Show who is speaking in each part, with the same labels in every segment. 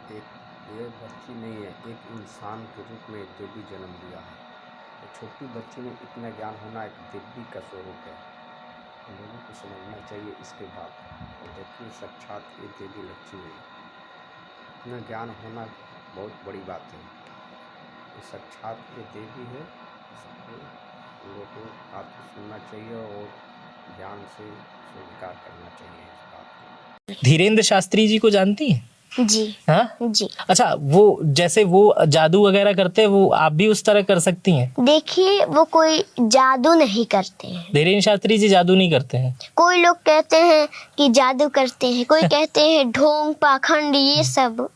Speaker 1: एक ये बच्ची नहीं है, एक इंसान के रूप में देवी जन्म लिया है। तो छोटी बच्ची में इतना ज्ञान होना एक देवी का स्वरूप है। हम लोगों को समझना चाहिए इसके बाद। और देखिए साक्षात ये देवी लक्ष्मी है। इतना ज्ञान होना बहुत बड़ी बात है। ये साक्षात ये देवी है, इसको हम लोग को बात को सुनना चाहिए और ध्यान से स्वीकार करना चाहिए इस बात को।
Speaker 2: धीरेन्द्र शास्त्री जी को जानती हैं?
Speaker 3: जी
Speaker 2: हाँ
Speaker 3: जी।
Speaker 2: अच्छा, वो जैसे वो जादू वगैरह करते हैं, वो आप भी उस तरह कर सकती हैं?
Speaker 3: देखिए, वो कोई जादू नहीं करते हैं।
Speaker 2: धीरेन्द्र शास्त्री जी जादू नहीं करते हैं?
Speaker 3: कोई लोग कहते हैं कि जादू करते हैं, कोई कहते हैं ढोंग पाखंड ये सब,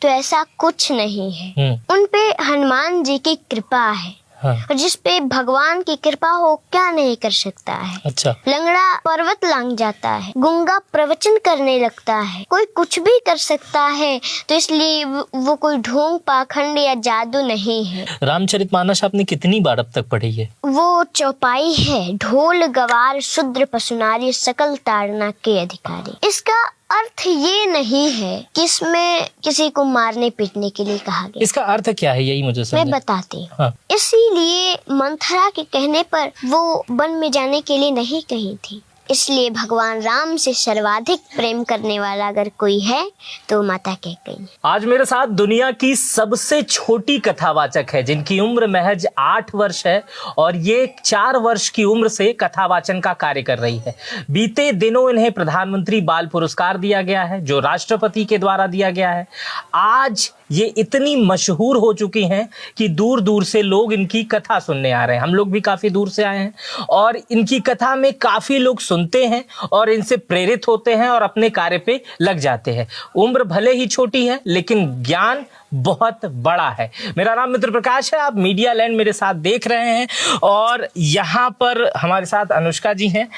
Speaker 3: तो ऐसा कुछ नहीं है। उन पे हनुमान जी की कृपा है।
Speaker 2: हाँ।
Speaker 3: और जिस पे भगवान की कृपा हो क्या नहीं कर सकता है।
Speaker 2: अच्छा।
Speaker 3: लंगड़ा पर्वत लांग जाता है, गूंगा प्रवचन करने लगता है, कोई कुछ भी कर सकता है। तो इसलिए वो कोई ढोंग पाखंड या जादू नहीं है।
Speaker 2: रामचरितमानस आपने कितनी बार अब तक पढ़ी है?
Speaker 3: वो चौपाई है। ढोल गवार शूद्र पशुनारी सकल ताड़ना के अधिकारी। इसका अर्थ ये नहीं है कि इसमें किसी को मारने पीटने के लिए कहा गया।
Speaker 2: इसका अर्थ क्या है, यही मुझे समझ।
Speaker 3: मैं बताती हूँ।
Speaker 2: हाँ।
Speaker 3: इसीलिए मंथरा के कहने पर वो वन में जाने के लिए नहीं कही थी। इसलिए भगवान राम से सर्वाधिक प्रेम करने वाला अगर कोई है तो माता कैकेयी।
Speaker 2: आज मेरे साथ दुनिया की सबसे छोटी कथावाचक है, जिनकी उम्र महज 8 वर्ष है और ये 4 वर्ष की उम्र से कथावाचन का कार्य कर रही है। बीते दिनों इन्हें प्रधानमंत्री बाल पुरस्कार दिया गया है, जो राष्ट्रपति के द्वारा दिया गया है। आज ये इतनी मशहूर हो चुकी हैं कि दूर दूर से लोग इनकी कथा सुनने आ रहे हैं। हम लोग भी काफ़ी दूर से आए हैं और इनकी कथा में काफ़ी लोग सुनते हैं और इनसे प्रेरित होते हैं और अपने कार्य पे लग जाते हैं। उम्र भले ही छोटी है लेकिन ज्ञान बहुत बड़ा है। मेरा नाम मित्र प्रकाश है, आप मीडिया लैंड मेरे साथ देख रहे हैं और यहाँ पर हमारे साथ अनुष्का जी हैं।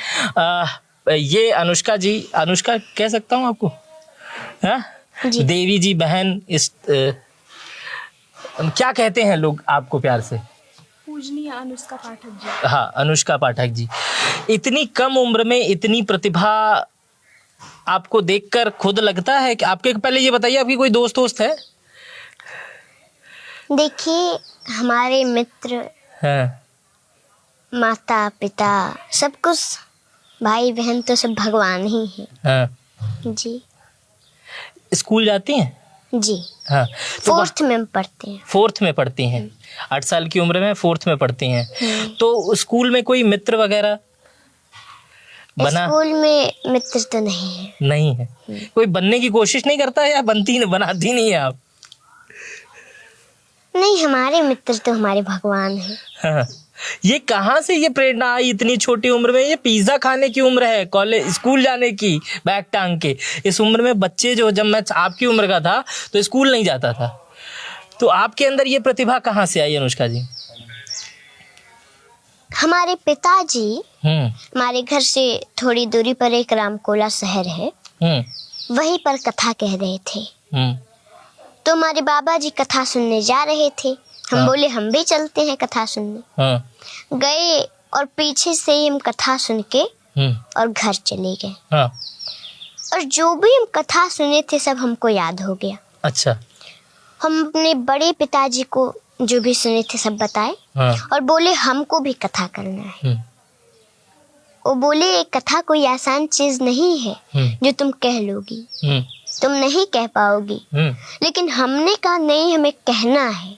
Speaker 2: ये अनुष्का जी, अनुष्का कह सकता हूँ आपको? हाँ, देवी जी बहन। इस क्या कहते हैं लोग आपको प्यार से?
Speaker 4: पूजनीय अनुष्का पाठक जी।
Speaker 2: हाँ, अनुष्का पाठक जी। इतनी कम उम्र में इतनी प्रतिभा आपको देखकर खुद लगता है कि आपके, पहले ये बताइए आपकी कोई दोस्त है?
Speaker 3: देखिए, हमारे मित्र,
Speaker 2: हाँ।
Speaker 3: माता पिता, सब कुछ, भाई बहन तो सब भगवान ही है।
Speaker 2: हाँ।
Speaker 3: जी।
Speaker 2: स्कूल जाती हैं?
Speaker 3: जी।
Speaker 2: हाँ। तो
Speaker 3: 4th में पढ़ते हैं।
Speaker 2: 4th में पढ़ती हैं? 8 साल की उम्र में 4th में पढ़ती हैं। तो स्कूल में कोई मित्र वगैरह बना?
Speaker 3: स्कूल में मित्र तो नहीं है।
Speaker 2: नहीं है। कोई बनने की कोशिश नहीं करता है या बनाती नहीं है आप?
Speaker 3: नहीं, हमारे मित्र तो हमारे भगवान हैं।
Speaker 2: हाँ। ये कहाँ से ये प्रेरणा आई इतनी छोटी उम्र में? ये पिज्जा खाने की उम्र है, कॉलेज स्कूल जाने की, बैग टांग के। इस उम्र में बच्चे जो, जब मैं आपकी उम्र का था तो स्कूल नहीं जाता था। तो आपके अंदर ये प्रतिभा कहाँ से आई अनुष्का जी?
Speaker 3: हमारे पिताजी, हमारे घर से थोड़ी दूरी पर एक रामकोला शहर है, वहीं पर कथा कह रहे थे। तो हमारे बाबा जी कथा सुनने जा रहे थे। हम बोले हम भी चलते हैं कथा सुनने। गए और पीछे से ही हम कथा सुन के और घर चले गए। और जो भी हम कथा सुने थे सब हमको याद हो गया। अच्छा। हम अपने बड़े पिताजी को जो भी सुने थे सब बताए और बोले हमको भी कथा करना है। वो बोले कथा कोई आसान चीज नहीं है जो तुम कह लोगी, तुम नहीं कह पाओगी। लेकिन हमने कहा नहीं, हमें कहना है।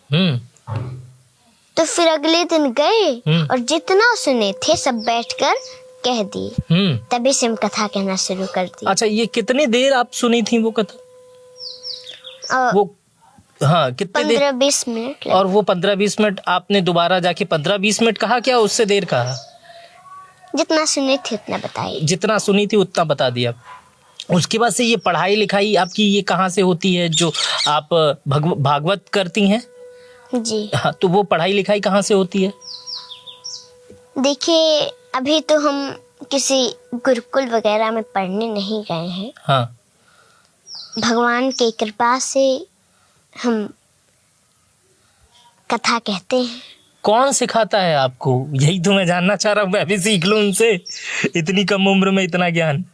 Speaker 3: तो फिर अगले दिन गए और जितना सुने थे सब बैठकर कह दिए। तभी से हम कथा कहना शुरू कर दी।
Speaker 2: अच्छा, ये कितनी देर आप सुनी थी वो कथा? वो हाँ, कितने
Speaker 3: 15-20 मिनट।
Speaker 2: और वो 15-20 मिनट आपने दोबारा जाके 15-20 मिनट कहा, क्या उससे देर कहा?
Speaker 3: जितना सुनी थी उतना बताई।
Speaker 2: जितना सुनी थी उतना बता दिया। उसके बाद से ये पढ़ाई लिखाई आपकी ये कहाँ से होती है, जो आप भागवत करती हैं?
Speaker 3: जी
Speaker 2: हाँ, तो वो पढ़ाई लिखाई कहाँ से होती है?
Speaker 3: देखिए, अभी तो हम किसी गुरुकुल वगैरह में पढ़ने नहीं गए हैं।
Speaker 2: हाँ।
Speaker 3: भगवान की कृपा से हम कथा कहते हैं।
Speaker 2: कौन सिखाता है आपको? यही तो मैं जानना चाह रहा हूँ, मैं भी सीख लूँ उनसे। इतनी कम उम्र में इतना ज्ञान।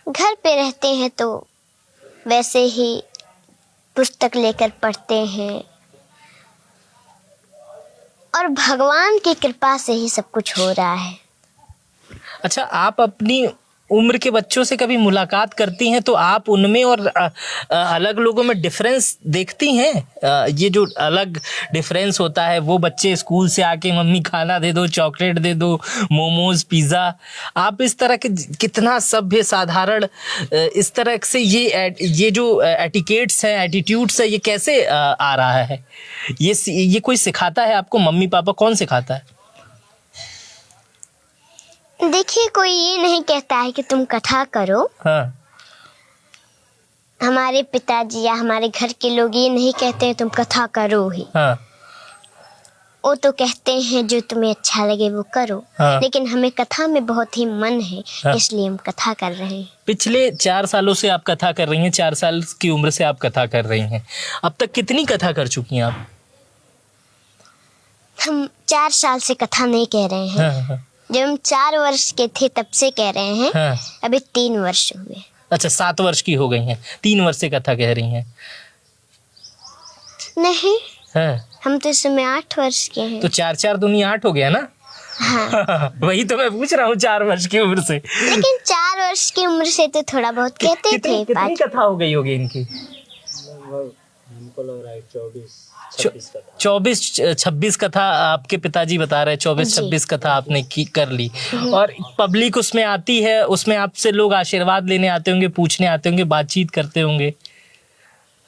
Speaker 3: घर पे रहते हैं तो वैसे ही पुस्तक लेकर पढ़ते हैं और भगवान की कृपा से ही सब कुछ हो रहा है।
Speaker 2: अच्छा, आप अपनी उम्र के बच्चों से कभी मुलाकात करती हैं तो आप उनमें और अलग लोगों में डिफरेंस देखती हैं? ये जो अलग डिफरेंस होता है, वो बच्चे स्कूल से आके मम्मी खाना दे दो, चॉकलेट दे दो, मोमोज, पिज़्ज़ा, आप इस तरह के कितना सभ्य साधारण इस तरह से ये जो एटिकेट्स हैं, एटीट्यूड्स है, ये कैसे आ रहा है? ये कोई सिखाता है आपको? मम्मी पापा कौन सिखाता है?
Speaker 3: देखिए, कोई ये नहीं कहता है कि तुम कथा करो।
Speaker 2: हाँ।
Speaker 3: हमारे पिताजी या हमारे घर के लोग ये नहीं कहते हैं तुम कथा करो ही।
Speaker 2: हाँ।
Speaker 3: वो तो कहते हैं जो तुम्हें अच्छा लगे वो करो।
Speaker 2: हाँ।
Speaker 3: लेकिन हमें कथा में बहुत ही मन है।
Speaker 2: हाँ।
Speaker 3: इसलिए हम कथा कर रहे हैं।
Speaker 2: पिछले 4 सालों से आप कथा कर रही हैं, 4 साल की उम्र से आप कथा कर रही हैं। अब तक कितनी कथा कर चुकी हैं आप?
Speaker 3: हम 4 साल से कथा नहीं कह रहे हैं।
Speaker 2: हाँ, हाँ,
Speaker 3: जब हम 4 वर्ष के थे तब से कह रहे हैं।
Speaker 2: हाँ।
Speaker 3: अभी 3 वर्ष हुए।
Speaker 2: अच्छा, 7 वर्ष की हो गई हैं, 3 वर्ष से कथा कह रही हैं।
Speaker 3: नहीं,
Speaker 2: हाँ।
Speaker 3: हम तो इस समय 8 वर्ष के हैं।
Speaker 2: तो 4 दूनी 8 हो गया ना?
Speaker 3: हाँ।
Speaker 2: वही तो मैं पूछ रहा हूँ, 4 वर्ष की उम्र से।
Speaker 3: लेकिन 4 वर्ष की उम्र से तो थोड़ा बहुत कहते थे।
Speaker 2: कितनी कथा हो गई होगी इनकी?
Speaker 1: हमको लग रहा है
Speaker 2: 24-26 कथा आपके पिताजी बता रहे हैं। 24-26 कथा आपने कर ली और पब्लिक उसमें आती है, उसमें आपसे लोग आशीर्वाद लेने आते होंगे, पूछने आते होंगे, बातचीत करते होंगे।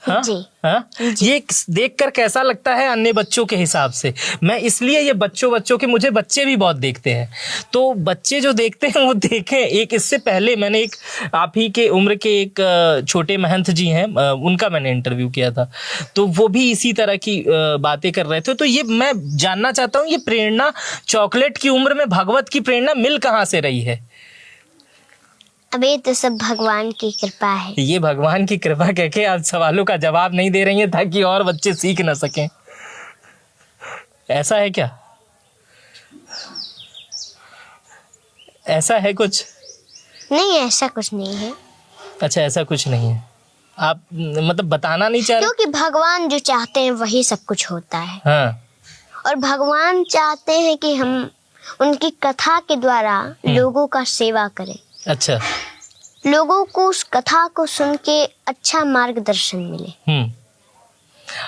Speaker 2: हाँ?
Speaker 3: जी।
Speaker 2: हाँ? ये देखकर कैसा लगता है अन्य बच्चों के हिसाब से? मैं इसलिए ये बच्चों के, मुझे बच्चे भी बहुत देखते हैं, तो बच्चे जो देखते हैं वो देखें। एक इससे पहले मैंने एक आप ही के उम्र के एक छोटे महंत जी हैं, उनका मैंने इंटरव्यू किया था, तो वो भी इसी तरह की बातें कर रहे थे। तो ये मैं जानना चाहता हूँ, ये प्रेरणा चॉकलेट की उम्र में भगवत की प्रेरणा मिल कहाँ से रही है?
Speaker 3: अब ये तो सब भगवान की कृपा है।
Speaker 2: ये भगवान की कृपा कह के आप सवालों का जवाब नहीं दे रही हैं ताकि और बच्चे सीख ना सकें, ऐसा है क्या? ऐसा है कुछ?
Speaker 3: नहीं, ऐसा कुछ नहीं है।
Speaker 2: अच्छा, ऐसा कुछ नहीं है। आप मतलब बताना नहीं चाह रहे?
Speaker 3: क्योंकि भगवान जो चाहते हैं वही सब कुछ होता है।
Speaker 2: हाँ।
Speaker 3: और भगवान चाहते हैं कि हम उनकी कथा के द्वारा लोगों का सेवा करें।
Speaker 2: अच्छा।
Speaker 3: लोगों को उस कथा को सुन के अच्छा मार्गदर्शन मिले।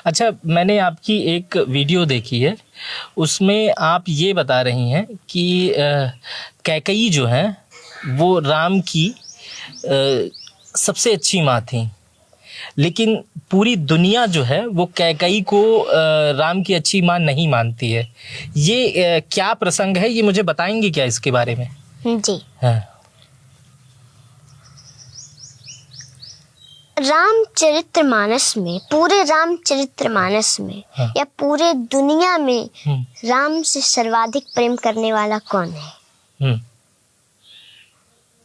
Speaker 2: अच्छा, मैंने आपकी एक वीडियो देखी है, उसमें आप ये बता रही हैं कि कैकेयी जो है वो राम की सबसे अच्छी माँ थी, लेकिन पूरी दुनिया जो है वो कैकेयी को राम की अच्छी माँ नहीं मानती है। ये क्या प्रसंग है, ये मुझे बताएंगे क्या इसके बारे में?
Speaker 3: जी।
Speaker 2: हाँ।
Speaker 3: रामचरितमानस में, पूरे रामचरितमानस में
Speaker 2: हाँ।
Speaker 3: या पूरे दुनिया में राम से सर्वाधिक प्रेम करने वाला कौन है?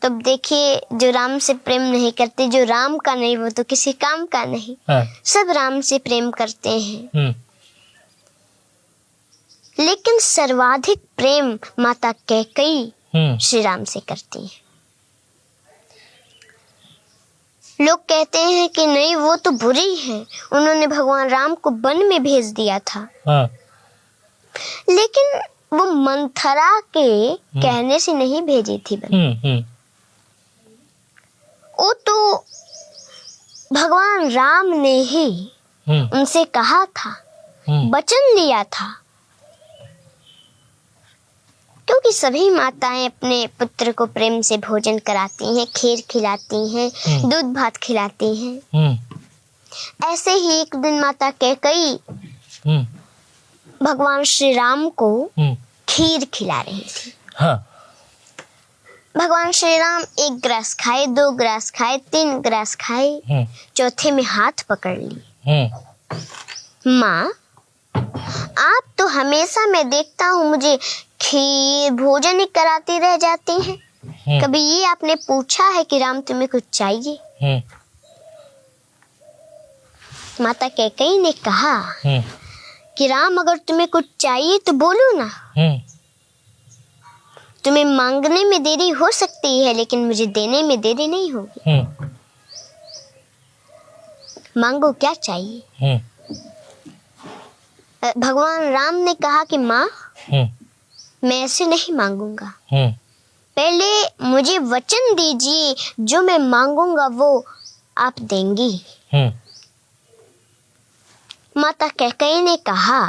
Speaker 3: तब देखिए, जो राम से प्रेम नहीं करते, जो राम का नहीं, वो तो किसी काम का नहीं।
Speaker 2: हाँ।
Speaker 3: सब राम से प्रेम करते हैं। लेकिन सर्वाधिक प्रेम माता कैकेयी श्री राम से करती है। लोग कहते हैं कि नहीं, वो तो बुरी है, उन्होंने भगवान राम को वन में भेज दिया था।
Speaker 2: हाँ।
Speaker 3: लेकिन वो मंथरा के कहने से नहीं भेजी थी वन। वो तो भगवान राम ने ही उनसे कहा था, वचन दिया था। क्योंकि सभी माताएं अपने पुत्र को प्रेम से भोजन कराती हैं, खीर खिलाती हैं, दूध भात खिलाती हैं। ऐसे ही एक दिन माता कैकेयी भगवान श्री राम को खीर खिला रही थी।
Speaker 2: हाँ।
Speaker 3: भगवान श्री राम 1 ग्रास खाए, 2 ग्रास खाए, 3 ग्रास खाए, चौथे में हाथ पकड़ ली। माँ, आप तो हमेशा मैं देखता हूँ मुझे खीर भोजन ही कराती रह जाती हैं। कभी ये आपने पूछा है कि राम तुम्हें कुछ चाहिए? माता कैकेयी ने कहा कि राम, अगर तुम्हें कुछ चाहिए तो बोलो ना। तुम्हें मांगने में देरी हो सकती है, लेकिन मुझे देने में देरी नहीं होगी। मांगो क्या चाहिए। भगवान राम ने कहा कि माँ मैं ऐसे नहीं मांगूंगा, पहले मुझे वचन दीजिए जो मैं मांगूंगा वो आप देंगी। माता कैकेयी ने कहा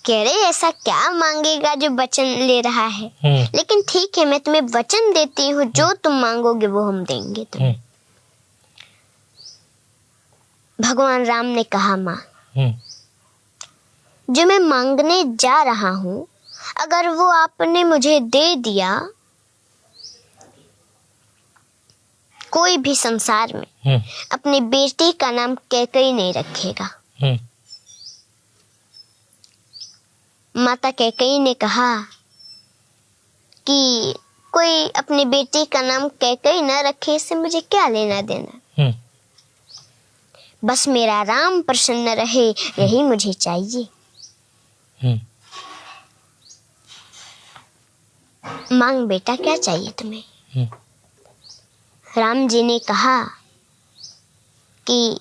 Speaker 3: कह रहे ऐसा क्या मांगेगा जो वचन ले रहा है, लेकिन ठीक है मैं तुम्हें वचन देती हूँ जो तुम मांगोगे वो हम देंगे तुम्हें। भगवान राम ने कहा माँ जो मैं मांगने जा रहा हूँ अगर वो आपने मुझे दे दिया, कोई भी संसार में अपनी बेटी का नाम कैकेयी नहीं रखेगा। माता कैकेयी ने कहा कि कोई अपनी बेटी का नाम कैकेयी न रखे, इससे मुझे क्या लेना देना, बस मेरा राम प्रसन्न रहे यही मुझे चाहिए। मांग बेटा क्या चाहिए तुम्हें। राम जी ने कहा कि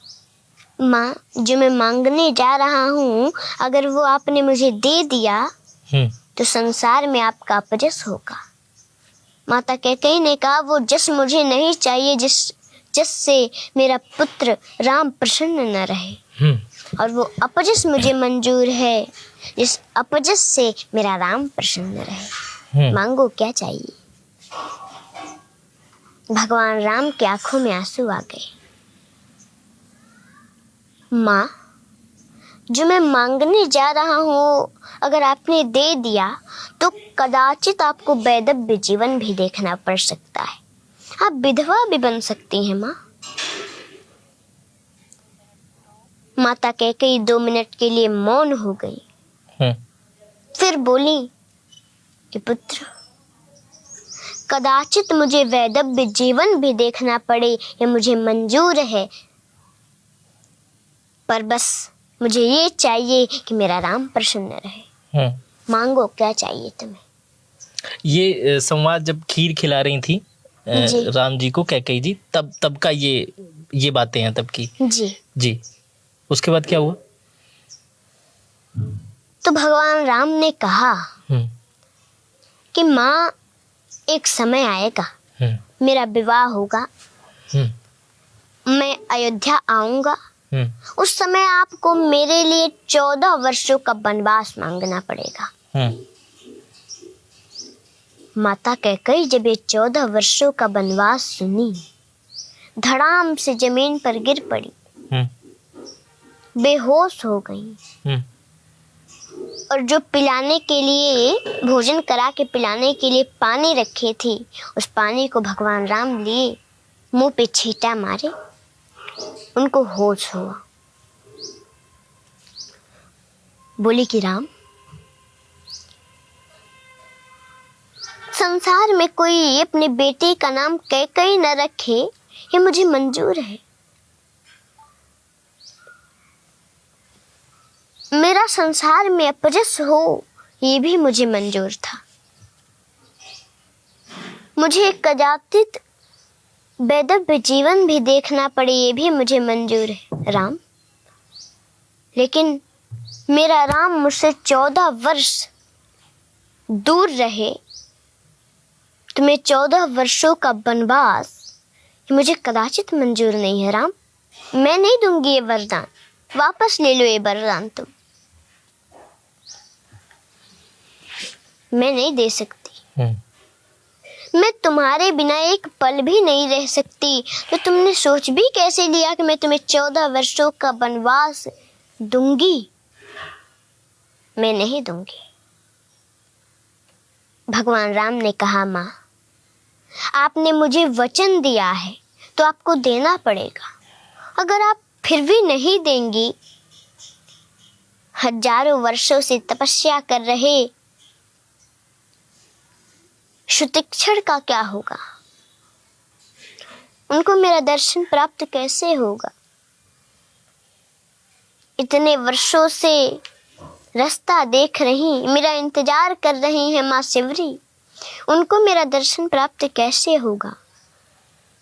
Speaker 3: माँ जो मैं मांगने जा रहा हूँ अगर वो आपने मुझे दे दिया तो संसार में आपका अपजस होगा। माता कैकेयी ने कहा वो जस मुझे नहीं चाहिए जिससे मेरा पुत्र राम प्रसन्न न रहे, और वो अपजस मुझे मंजूर है जिस अपजस से मेरा राम प्रसन्न रहे। मांगो क्या चाहिए। भगवान राम की आंखों में आंसू आ गए। माँ जो मैं मांगने जा रहा हूँ अगर आपने दे दिया तो कदाचित आपको वैधव्य जीवन भी देखना पड़ सकता है, आप विधवा भी बन सकती हैं माँ। माता कैकेयी 2 मिनट के लिए मौन हो गई, फिर बोली कि पुत्र कदाचित मुझे वैधव्य जीवन भी देखना पड़े ये मुझे मंजूर है, पर बस मुझे ये चाहिए कि मेरा राम प्रसन्न रहे। मांगो क्या चाहिए तुम्हें।
Speaker 2: ये संवाद जब खीर खिला रही थी राम जी को कैकेयी जी, तब का ये बातें हैं तब की। जी उसके बाद क्या हुआ।
Speaker 3: तो भगवान राम ने कहा कि माँ एक समय आएगा मेरा विवाह होगा, मैं अयोध्या आऊंगा, उस समय आपको मेरे लिए 14 वर्षों का वनवास मांगना पड़ेगा। माता कैकेयी जब ये 14 वर्षों का वनवास सुनी धड़ाम से जमीन पर गिर पड़ी, बेहोश हो गई, और जो पिलाने के लिए भोजन करा के पिलाने के लिए पानी रखे थी उस पानी को भगवान राम लिए मुंह पे छींटा मारे, उनको होश हुआ। बोली कि राम संसार में कोई अपने बेटे का नाम कैकेयी न रखे ये मुझे मंजूर है, मेरा संसार में अपजस हो ये भी मुझे मंजूर था, मुझे कदाचित वैधव्य जीवन भी देखना पड़े ये भी मुझे मंजूर है राम, लेकिन मेरा राम मुझसे 14 वर्ष दूर रहे तो मैं 14 वर्षों का वनवास मुझे कदाचित मंजूर नहीं है राम। मैं नहीं दूंगी ये वरदान, वापस ले लो ये वरदान तुम, मैं नहीं दे सकती। मैं तुम्हारे बिना एक पल भी नहीं रह सकती, तो तुमने सोच भी कैसे लिया कि मैं तुम्हें 14 वर्षों का वनवास दूंगी। मैं नहीं दूंगी। भगवान राम ने कहा माँ आपने मुझे वचन दिया है तो आपको देना पड़ेगा, अगर आप फिर भी नहीं देंगी, हजारों वर्षों से तपस्या कर रहे शुतिक्षण का क्या होगा, उनको मेरा दर्शन प्राप्त कैसे होगा। इतने वर्षों से रास्ता देख रही, मेरा इंतजार कर रही है माँ शिवरी, उनको मेरा दर्शन प्राप्त कैसे होगा।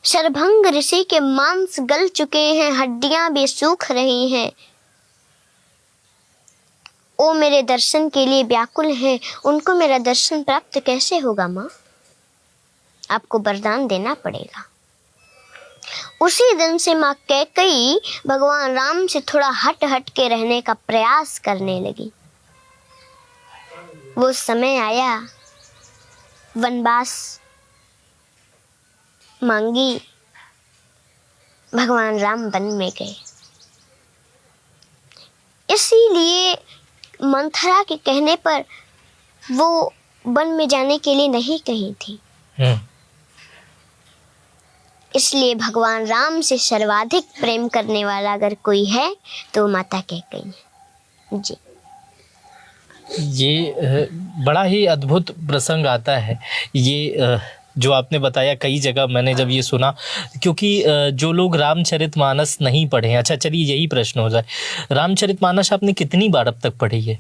Speaker 3: शरभंग ऋषि के मांस गल चुके हैं, हड्डियां भी सूख रही हैं। वो मेरे दर्शन के लिए व्याकुल हैं, उनको मेरा दर्शन प्राप्त कैसे होगा माँ? आपको वरदान देना पड़ेगा। उसी दिन से माँ कैकेयी भगवान राम से थोड़ा हट हट के रहने का प्रयास करने लगी। वो समय आया, वनवास मांगी, भगवान राम वन में गए। इसीलिए मंथरा के कहने पर वो वन में जाने के लिए नहीं कही थी। इसलिए भगवान राम से सर्वाधिक प्रेम करने वाला अगर कोई है तो माता कैकेयी है। जी,
Speaker 2: ये बड़ा ही अद्भुत प्रसंग आता है। ये जो आपने बताया, कई जगह मैंने जब ये सुना, क्योंकि जो लोग रामचरितमानस नहीं पढ़े हैं, अच्छा चलिए यही प्रश्न हो जाए, रामचरितमानस आपने कितनी बार अब तक पढ़ी है?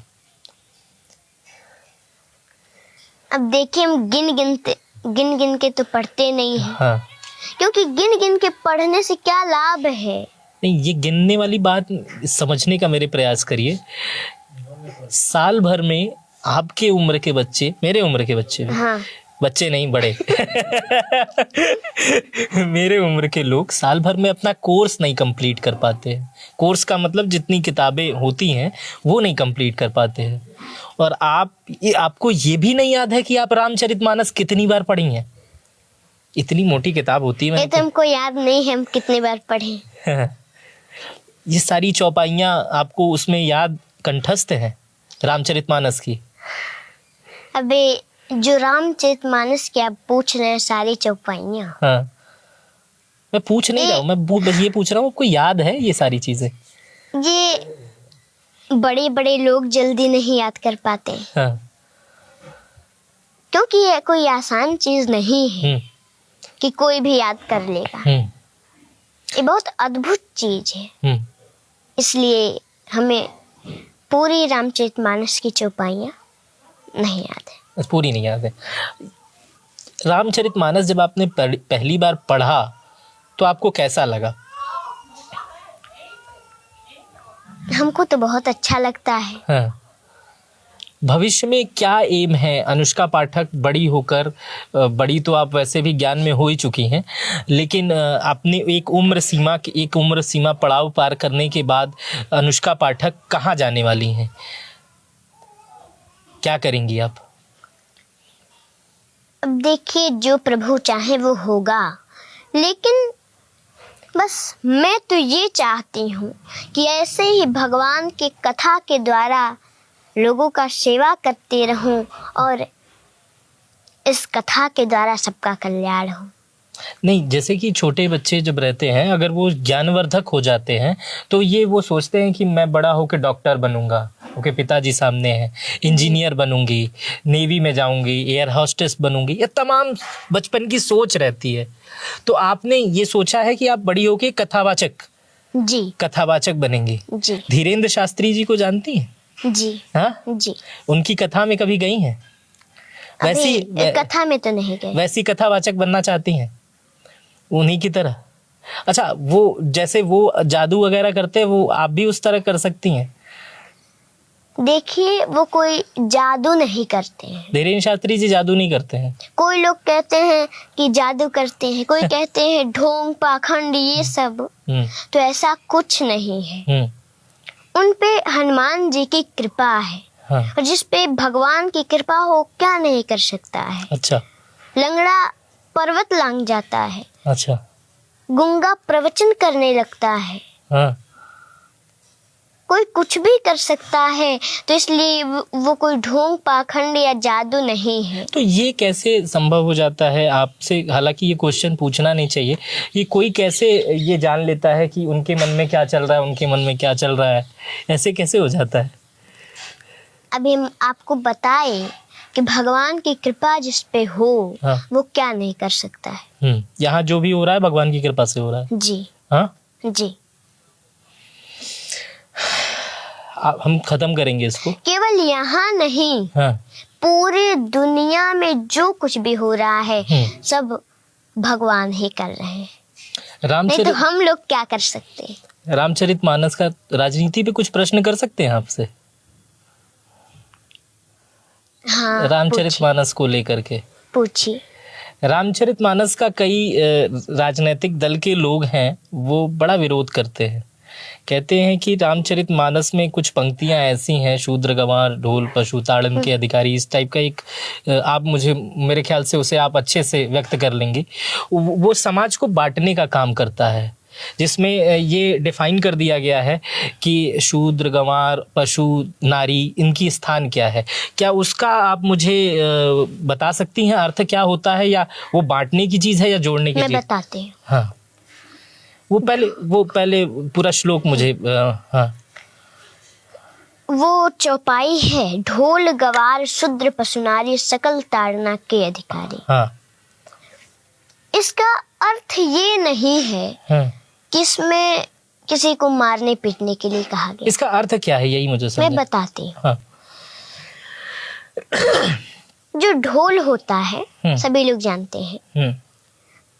Speaker 3: अब देखिए, हम गिन गिन के तो पढ़ते नहीं हैं।
Speaker 2: हाँ,
Speaker 3: क्योंकि गिन गिन के पढ़ने से क्या लाभ है?
Speaker 2: नहीं, ये गिनने वाली बात समझने का मेरे प्रयास करिए। साल भर में आपके उम्र के बच्चे, मेरे उम्र के बच्चे,
Speaker 3: हाँ,
Speaker 2: बच्चे नहीं बड़े मेरे उम्र के लोग साल भर में अपना कोर्स नहीं कंप्लीट कर पाते हैं। कोर्स का मतलब जितनी किताबें होती हैं वो नहीं कंप्लीट कर पाते हैं। और आपको ये भी नहीं याद है कि आप रामचरितमानस कितनी बार पढ़ी हैं? इतनी मोटी किताब होती है।
Speaker 3: ये तो हमको याद नहीं है हम कितनी बार पढ़े।
Speaker 2: ये सारी चौपाइयाँ आपको उसमें याद, कंठस्थ हैं रामचरितमानस की?
Speaker 3: अबे, जो रामचरितमानस की आप पूछ रहे हैं सारी चौपाइयाँ,
Speaker 2: हाँ, मैं पूछ नहीं रहा हूँ, मैं बस ये पूछ रहा हूँ आपको याद है ये सारी चीजें?
Speaker 3: ये बड़े बड़े लोग जल्दी नहीं याद कर पाते।
Speaker 2: हाँ।
Speaker 3: क्योंकि ये कोई आसान चीज नहीं है कि कोई भी याद कर लेगा। ये बहुत अद्भुत चीज है। इसलिए हमें पूरी रामचरितमानस की चौपाइयाँ नहीं याद है।
Speaker 2: पूरी नहीं याद है। रामचरितमानस जब आपने पहली बार पढ़ा तो आपको कैसा लगा?
Speaker 3: हमको तो बहुत अच्छा लगता है।
Speaker 2: हाँ। भविष्य में क्या एम है? अनुष्का पाठक बड़ी होकर, बड़ी तो आप वैसे भी ज्ञान में हो ही चुकी हैं, लेकिन आपने एक उम्र सीमा पड़ाव पार करने के बाद अनुष्का पाठक कहाँ जाने वाली हैं? क्या करेंगी आप?
Speaker 3: अब देखिए, जो प्रभु चाहे वो होगा, लेकिन बस मैं तो ये चाहती हूँ कि ऐसे ही भगवान की कथा के द्वारा लोगों का सेवा करते रहूं और इस कथा के द्वारा सबका कल्याण हो।
Speaker 2: नहीं, जैसे कि छोटे बच्चे जब रहते हैं, अगर वो ज्ञानवर्धक हो जाते हैं तो ये वो सोचते हैं कि मैं बड़ा होकर डॉक्टर बनूंगा, ओके, पिताजी सामने हैं, इंजीनियर बनूंगी, नेवी में जाऊंगी, एयर होस्टेस बनूंगी, ये तमाम बचपन की सोच रहती है। तो आपने ये सोचा है कि आप बड़ी होकर कथावाचक बनेंगी?
Speaker 3: जी।
Speaker 2: धीरेन्द्र शास्त्री जी को जानती हैं?
Speaker 3: जी।
Speaker 2: हाँ जी। उनकी कथा में कभी गई हैं? वैसी
Speaker 3: कथा में तो नहीं गई।
Speaker 2: वैसी कथावाचक बनना चाहती हैं उन्हीं की तरह? अच्छा, वो जैसे वो जादू वगैरह करते हैं, वो आप भी उस तरह कर सकती हैं?
Speaker 3: देखिए, वो कोई जादू नहीं करते हैं।
Speaker 2: धीरेन्द्र शास्त्री जी जादू नहीं करते हैं।
Speaker 3: कोई लोग कहते हैं कि जादू करते हैं, कोई कहते हैं ढोंग पाखंड, ये सब, तो ऐसा कुछ नहीं है। उन पे हनुमान जी की कृपा है।
Speaker 2: हाँ।
Speaker 3: और जिस पे भगवान की कृपा हो, क्या नहीं कर सकता है।
Speaker 2: अच्छा।
Speaker 3: लंगड़ा पर्वत लांग जाता है।
Speaker 2: अच्छा।
Speaker 3: गूंगा प्रवचन करने लगता है।
Speaker 2: हाँ।
Speaker 3: कोई कुछ भी कर सकता है, तो इसलिए वो कोई ढोंग पाखंड या जादू नहीं है।
Speaker 2: तो ये कैसे संभव हो जाता है आपसे? हालांकि ये क्वेश्चन पूछना नहीं चाहिए, ये कोई कैसे ये जान लेता है कि उनके मन में क्या चल रहा है, उनके मन में क्या चल रहा है? ऐसे कैसे हो जाता है?
Speaker 3: अभी हम आपको बताए कि भगवान की कृपा जिस पे हो,
Speaker 2: हाँ।
Speaker 3: वो क्या नहीं कर सकता है।
Speaker 2: यहाँ जो भी हो रहा है भगवान की कृपा से हो रहा है।
Speaker 3: जी।
Speaker 2: हाँ
Speaker 3: जी।
Speaker 2: हम खत्म करेंगे इसको।
Speaker 3: केवल यहाँ नहीं,
Speaker 2: हाँ।
Speaker 3: पूरे दुनिया में जो कुछ भी हो रहा है, सब भगवान ही कर रहे हैं, नहीं तो
Speaker 2: रामचरित
Speaker 3: हम लोग क्या कर सकते हैं।
Speaker 2: रामचरितमानस का राजनीति पे कुछ प्रश्न कर सकते हैं आपसे?
Speaker 3: हाँ,
Speaker 2: रामचरितमानस को लेकर के
Speaker 3: पूछिए।
Speaker 2: रामचरितमानस का कई राजनीतिक दल के लोग हैं, वो बड़ा विरोध करते हैं। कहते हैं कि रामचरितमानस में कुछ पंक्तियां ऐसी हैं, शूद्र गंवार ढोल पशु ताड़न के अधिकारी, इस टाइप का एक आप मुझे मेरे ख्याल से उसे आप अच्छे से व्यक्त कर लेंगे। वो समाज को बांटने का काम करता है, जिसमें ये डिफाइन कर दिया गया है कि शूद्र गंवार पशु नारी इनकी स्थान क्या है। क्या उसका आप मुझे बता सकती हैं अर्थ क्या होता है, या वो बांटने की चीज़ है या जोड़ने की चीज़?
Speaker 3: मैं बताती हूँ।
Speaker 2: हाँ, वो पहले पूरा श्लोक मुझे हाँ।
Speaker 3: वो चौपाई है, ढोल गवार शूद्र पशु नारी सकल ताड़ना के अधिकारी।
Speaker 2: हाँ।
Speaker 3: इसका अर्थ ये नहीं है
Speaker 2: हाँ।
Speaker 3: कि इसमें किसी को मारने पीटने के लिए कहा गया।
Speaker 2: इसका अर्थ क्या है, यही मुझे
Speaker 3: मैं
Speaker 2: समझ।
Speaker 3: बताती हूँ।
Speaker 2: हाँ।
Speaker 3: जो ढोल होता है सभी लोग जानते हैं,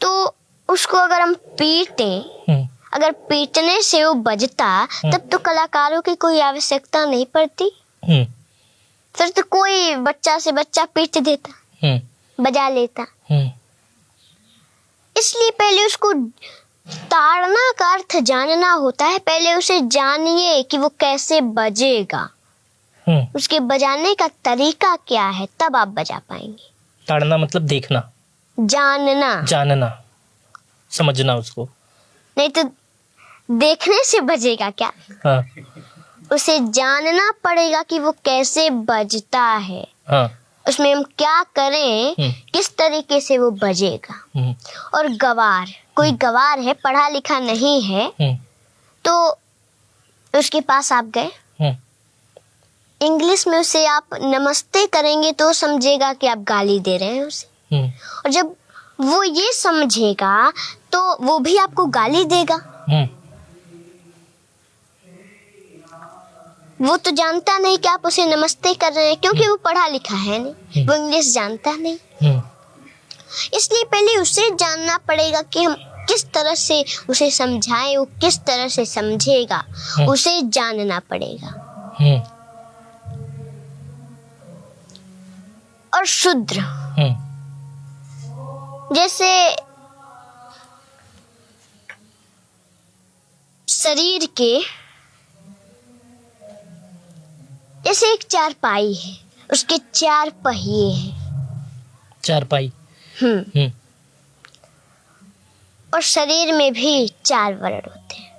Speaker 3: तो उसको अगर हम पीटें, अगर पीटने से वो बजता तब तो कलाकारों की कोई आवश्यकता नहीं पड़ती, फिर तो कोई बच्चा से बच्चा पीट देता, बजा लेता। इसलिए पहले उसको ताड़ना का अर्थ जानना होता है। पहले उसे जानिए कि वो कैसे बजेगा, उसके बजाने का तरीका क्या है, तब आप बजा पाएंगे।
Speaker 2: ताड़ना मतलब देखना,
Speaker 3: जानना,
Speaker 2: समझना उसको,
Speaker 3: नहीं तो देखने से बजेगा क्या।
Speaker 2: हाँ।
Speaker 3: उसे जानना पड़ेगा कि वो कैसे बजता है,
Speaker 2: हाँ।
Speaker 3: उसमें हम क्या करें, किस तरीके से वो बजेगा। और गवार, कोई गवार है, पढ़ा लिखा नहीं है, तो उसके पास आप गए, इंग्लिश में उसे आप नमस्ते करेंगे तो समझेगा कि आप गाली दे रहे हैं उसे, और जब वो ये समझेगा तो वो भी आपको गाली देगा। वो तो जानता नहीं कि आप उसे नमस्ते कर रहे हैं, क्योंकि वो पढ़ा लिखा है नहीं, वो इंग्लिश जानता नहीं। इसलिए पहले उसे जानना पड़ेगा कि हम किस तरह से उसे समझाएं, वो किस तरह से समझेगा, उसे जानना पड़ेगा। और शूद्र, जैसे शरीर के, जैसे एक चारपाई है, उसके 4 पहिए हैं।
Speaker 2: चारपाई।
Speaker 3: और शरीर में भी 4 वर्ण होते हैं।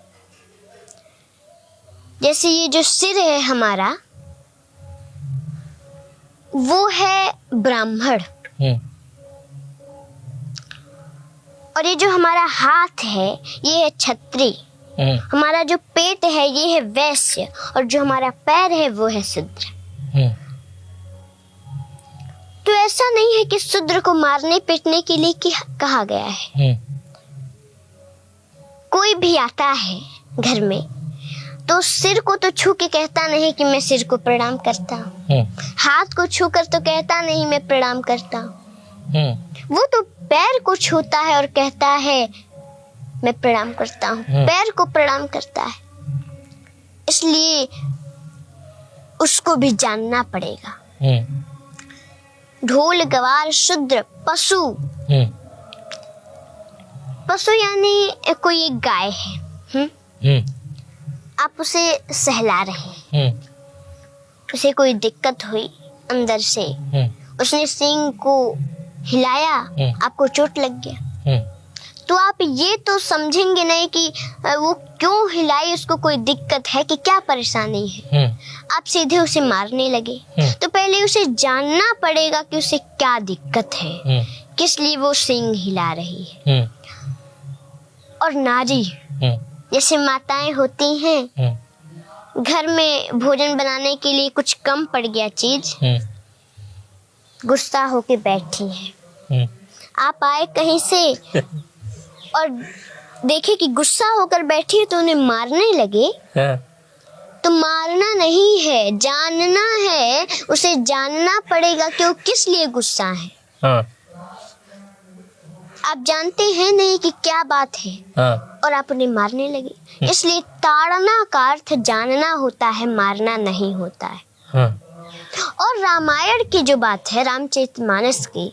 Speaker 3: जैसे ये जो सिर है हमारा, वो है ब्राह्मण, और ये जो हमारा हाथ है ये है क्षत्रिय, हमारा जो पेट है ये है वैश्य, और जो हमारा पैर है वो है शूद्र। तो ऐसा नहीं है कि शूद्र को मारने पीटने के लिए कहा गया है। कोई भी आता है घर में तो सिर को तो छू के कहता नहीं कि मैं सिर को प्रणाम करता हूँ, हाथ को छू कर तो कहता नहीं मैं प्रणाम करता हूँ, वो तो पैर को छूता है और कहता है मैं प्रणाम करता हूँ, पैर को प्रणाम करता है। इसलिए उसको भी जानना पड़ेगा। ढोल गवार शूद्र पशु, पशु यानी कोई एक गाय है, आप उसे सहला रहे हैं, उसे कोई दिक्कत हुई अंदर से, उसने सींग को हिलाया, आपको चोट लग गया, तो आप ये तो समझेंगे नहीं कि वो क्यों हिलाई, उसको कोई दिक्कत है कि क्या परेशानी है, आप सीधे उसे मारने लगे। तो पहले उसे जानना पड़ेगा कि उसे क्या दिक्कत है, किस लिए वो सींग हिला रही है। और नारी, जैसे माताएं होती हैं, घर में भोजन बनाने के लिए कुछ कम पड़ गया चीज, गुस्सा होके बैठी है, आप आए कहीं से और देखे कि गुस्सा होकर बैठी है तो उन्हें मारने लगे, तो मारना नहीं है, जानना है, उसे जानना पड़ेगा कि वो किस लिए गुस्सा है। आप जानते हैं नहीं कि क्या बात है
Speaker 2: हाँ।
Speaker 3: और आप उन्हें मारने लगे। इसलिए ताड़ना का अर्थ जानना होता है, मारना नहीं होता है।
Speaker 2: हाँ।
Speaker 3: और रामायण की जो बात है, रामचरितमानस की,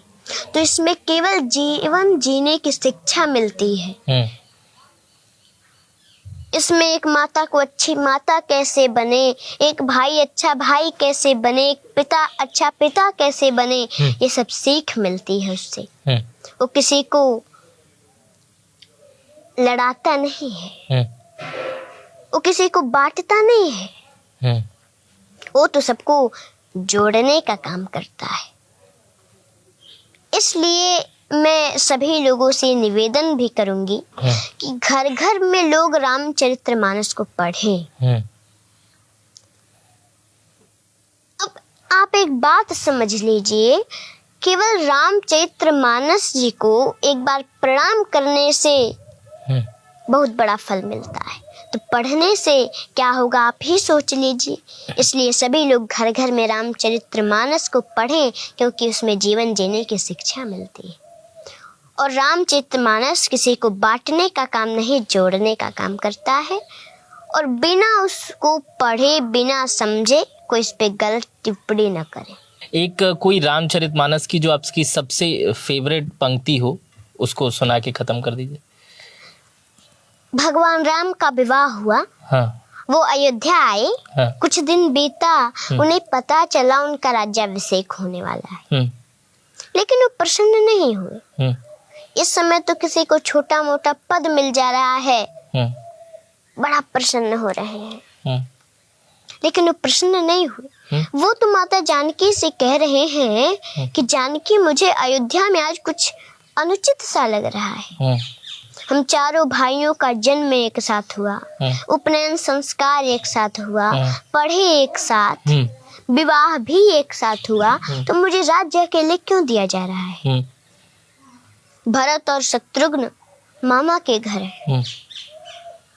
Speaker 3: तो इसमें केवल जीवन जीने की शिक्षा मिलती है। इसमें एक माता को अच्छी माता कैसे बने, एक भाई अच्छा भाई कैसे बने, एक पिता अच्छा पिता कैसे बने, ये सब सीख मिलती है उससे। वो किसी को लड़ाता नहीं है, वो किसी को बांटता नहीं है, वो तो सबको जोड़ने का काम करता है। इसलिए मैं सभी लोगों से निवेदन भी करूंगी कि घर घर में लोग रामचरितमानस को पढ़ें। अब आप एक बात समझ लीजिए, केवल रामचरितमानस जी को एक बार प्रणाम करने से बहुत बड़ा फल मिलता है, तो पढ़ने से क्या होगा आप ही सोच लीजिए। इसलिए सभी लोग घर घर में रामचरितमानस को पढ़ें, क्योंकि उसमें जीवन जीने की शिक्षा मिलती है। और रामचरितमानस किसी को बांटने का काम नहीं, जोड़ने का काम करता है। और बिना उसको पढ़े, बिना समझे कोई इस पे गलत टिप्पणी न करे।
Speaker 2: एक कोई रामचरितमानस की जो आपकी सबसे फेवरेट पंक्ति हो, उसको सुना के खत्म कर दीजिए।
Speaker 3: भगवान राम का विवाह हुआ। हाँ। वो अयोध्या आए। हाँ। कुछ दिन बीता, उन्हें पता चला उनका राज्याभिषेक होने वाला है, लेकिन वो प्रसन्न नहीं हुए। इस समय तो किसी को छोटा मोटा पद मिल जा रहा है, बड़ा प्रसन्न हो रहे हैं, लेकिन वो प्रसन्न नहीं हुए। वो तो माता जानकी से कह रहे हैं कि जानकी, मुझे अयोध्या में आज कुछ अनुचित सा लग रहा है। हम चारों भाइयों का जन्म एक साथ हुआ, उपनयन संस्कार एक साथ हुआ, पढ़े एक साथ, विवाह भी एक साथ हुआ, तो मुझे राज्य अकेले क्यों दिया जा रहा है? भरत और शत्रुघ्न मामा के घर है।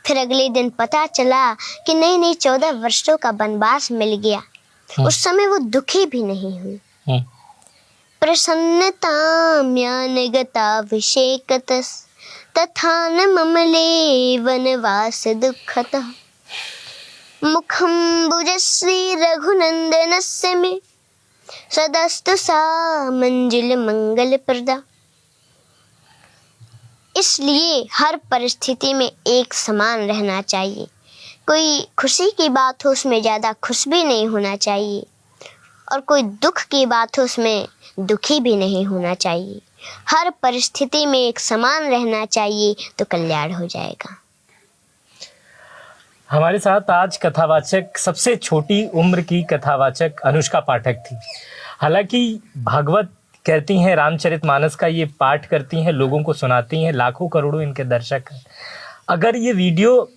Speaker 3: फिर अगले दिन पता चला कि नहीं 14 वर्षों का वनवास मिल गया। उस समय वो दुखी भी नहीं हुई। प्रसन्नता ज्ञानगताभिषेकतस् तथा न ममले वनवास दुःखतः मुखं भुजश्री रघुनंदनस्य मे सदस्तु सा मंजुल मंगल प्रदा। इसलिए हर परिस्थिति में एक समान रहना चाहिए। कोई खुशी की बात हो उसमें ज़्यादा खुश भी नहीं होना चाहिए, और कोई दुख की बात हो उसमें दुखी भी नहीं होना चाहिए। हर परिस्थिति में एक समान रहना चाहिए, तो कल्याण हो जाएगा।
Speaker 2: हमारे साथ आज कथावाचक, सबसे छोटी उम्र की कथावाचक अनुष्का पाठक थी। हालांकि भागवत कहती हैं, रामचरितमानस का ये पाठ करती हैं, लोगों को सुनाती हैं, लाखों करोड़ों इनके दर्शक हैं। अगर ये वीडियो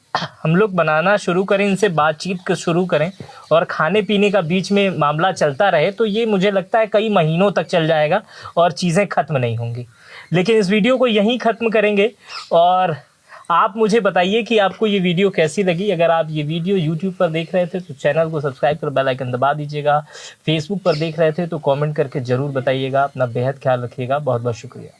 Speaker 2: हम लोग बनाना शुरू करें, इनसे बातचीत शुरू करें और खाने पीने का बीच में मामला चलता रहे, तो ये मुझे लगता है कई महीनों तक चल जाएगा और चीज़ें ख़त्म नहीं होंगी। लेकिन इस वीडियो को यहीं ख़त्म करेंगे। और आप मुझे बताइए कि आपको ये वीडियो कैसी लगी। अगर आप ये वीडियो यूट्यूब पर देख रहे थे तो चैनल को सब्सक्राइब कर बेल आइकन दबा दीजिएगा। फेसबुक पर देख रहे थे तो कमेंट करके ज़रूर बताइएगा। अपना बेहद ख्याल रखिएगा। बहुत बहुत शुक्रिया।